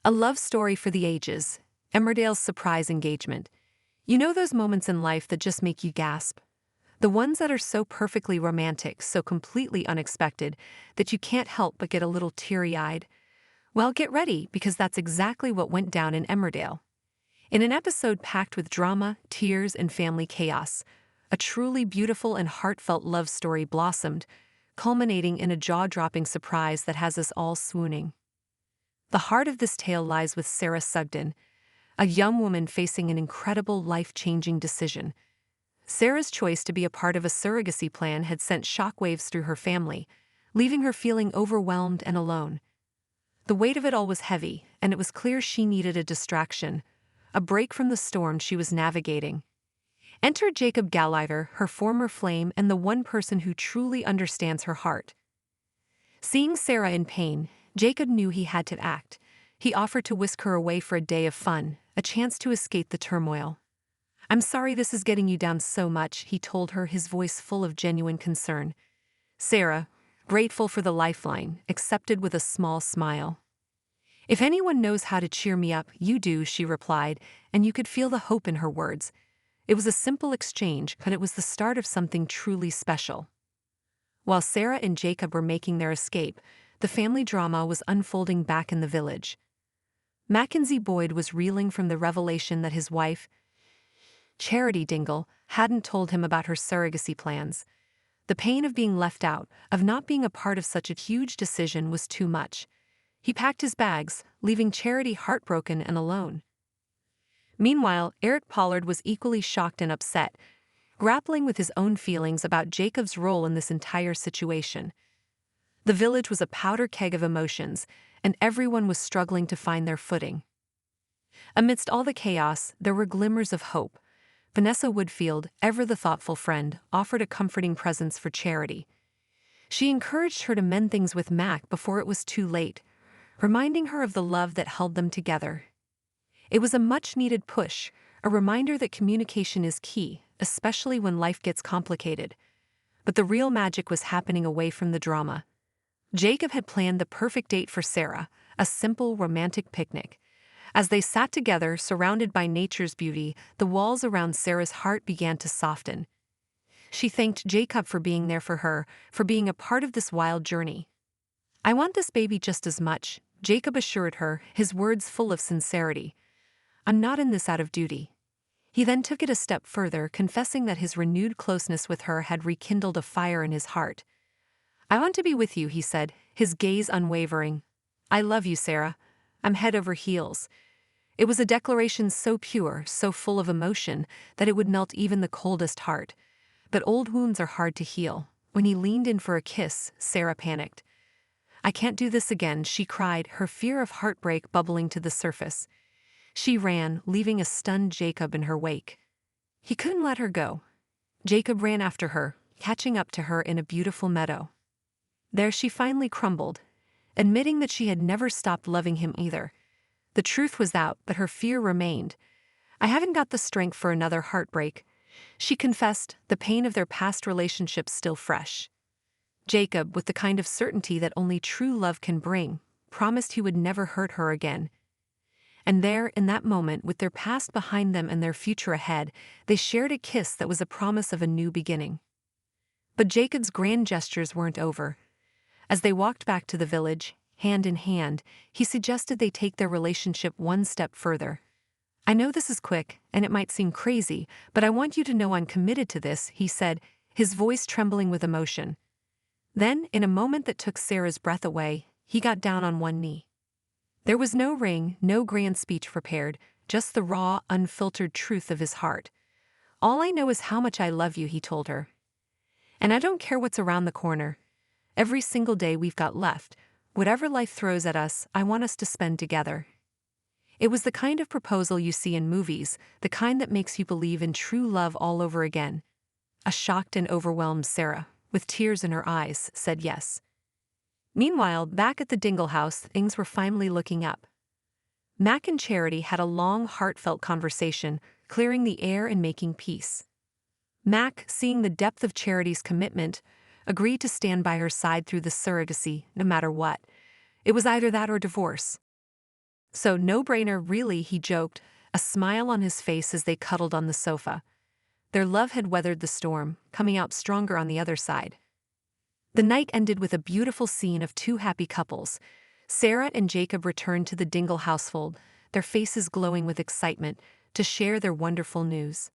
A love story for the ages. Emmerdale's surprise engagement. You know those moments in life that just make you gasp? The ones that are so perfectly romantic, so completely unexpected, that you can't help but get a little teary-eyed? Well, get ready, because that's exactly what went down in Emmerdale. In an episode packed with drama, tears, and family chaos, a truly beautiful and heartfelt love story blossomed, culminating in a jaw-dropping surprise that has us all swooning. The heart of this tale lies with Sarah Sugden, a young woman facing an incredible life-changing decision. Sarah's choice to be a part of a surrogacy plan had sent shockwaves through her family, leaving her feeling overwhelmed and alone. The weight of it all was heavy, and it was clear she needed a distraction, a break from the storm she was navigating. Enter Jacob Gallagher, her former flame and the one person who truly understands her heart. Seeing Sarah in pain, Jacob knew he had to act. He offered to whisk her away for a day of fun, a chance to escape the turmoil. "I'm sorry this is getting you down so much," he told her, his voice full of genuine concern. Sarah, grateful for the lifeline, accepted with a small smile. "If anyone knows how to cheer me up, you do," she replied, and you could feel the hope in her words. It was a simple exchange, but it was the start of something truly special. While Sarah and Jacob were making their escape, the family drama was unfolding back in the village. Mackenzie Boyd was reeling from the revelation that his wife, Charity Dingle, hadn't told him about her surrogacy plans. The pain of being left out, of not being a part of such a huge decision, was too much. He packed his bags, leaving Charity heartbroken and alone. Meanwhile, Eric Pollard was equally shocked and upset, grappling with his own feelings about Jacob's role in this entire situation. The village was a powder keg of emotions, and everyone was struggling to find their footing. Amidst all the chaos, there were glimmers of hope. Vanessa Woodfield, ever the thoughtful friend, offered a comforting presence for Charity. She encouraged her to mend things with Mac before it was too late, reminding her of the love that held them together. It was a much-needed push, a reminder that communication is key, especially when life gets complicated. But the real magic was happening away from the drama. Jacob had planned the perfect date for Sarah, a simple, romantic picnic. As they sat together, surrounded by nature's beauty, the walls around Sarah's heart began to soften. She thanked Jacob for being there for her, for being a part of this wild journey. "I want this baby just as much," Jacob assured her, his words full of sincerity. "I'm not in this out of duty." He then took it a step further, confessing that his renewed closeness with her had rekindled a fire in his heart. "I want to be with you," he said, his gaze unwavering. "I love you, Sarah. I'm head over heels." It was a declaration so pure, so full of emotion, that it would melt even the coldest heart. But old wounds are hard to heal. When he leaned in for a kiss, Sarah panicked. "I can't do this again," she cried, her fear of heartbreak bubbling to the surface. She ran, leaving a stunned Jacob in her wake. He couldn't let her go. Jacob ran after her, catching up to her in a beautiful meadow. There she finally crumbled, admitting that she had never stopped loving him either. The truth was out, but her fear remained. "I haven't got the strength for another heartbreak," she confessed, the pain of their past relationship still fresh. Jacob, with the kind of certainty that only true love can bring, promised he would never hurt her again. And there, in that moment, with their past behind them and their future ahead, they shared a kiss that was a promise of a new beginning. But Jacob's grand gestures weren't over. As they walked back to the village, hand in hand, he suggested they take their relationship one step further. "I know this is quick, and it might seem crazy, but I want you to know I'm committed to this," he said, his voice trembling with emotion. Then, in a moment that took Sarah's breath away, he got down on one knee. There was no ring, no grand speech prepared, just the raw, unfiltered truth of his heart. "All I know is how much I love you," he told her. "And I don't care what's around the corner. Every single day we've got left, whatever life throws at us, I want us to spend together." It was the kind of proposal you see in movies, the kind that makes you believe in true love all over again. A shocked and overwhelmed Sarah, with tears in her eyes, said yes. Meanwhile, back at the Dingle house, things were finally looking up. Mac and Charity had a long, heartfelt conversation, clearing the air and making peace. Mac, seeing the depth of Charity's commitment, agreed to stand by her side through the surrogacy, no matter what. It was either that or divorce. So no-brainer really, he joked, a smile on his face as they cuddled on the sofa. Their love had weathered the storm, coming out stronger on the other side. The night ended with a beautiful scene of two happy couples. Sarah and Jacob returned to the Dingle household, their faces glowing with excitement, to share their wonderful news.